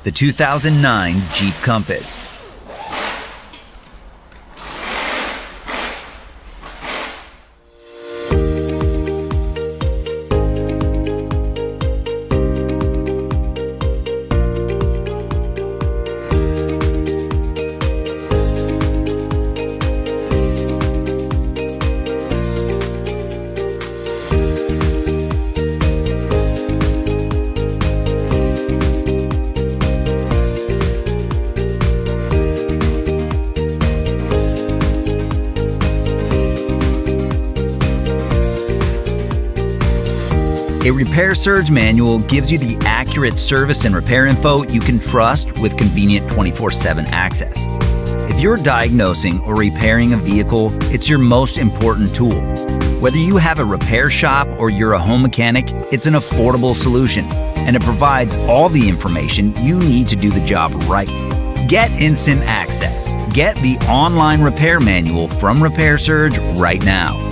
the 2009 Jeep Compass. A Repair Surge manual gives you the accurate service and repair info you can trust with convenient 24/7 access. If you're diagnosing or repairing a vehicle, it's your most important tool. Whether you have a repair shop or you're a home mechanic, it's an affordable solution, and it provides all the information you need to do the job right. Get instant access. Get the online repair manual from Repair Surge right now.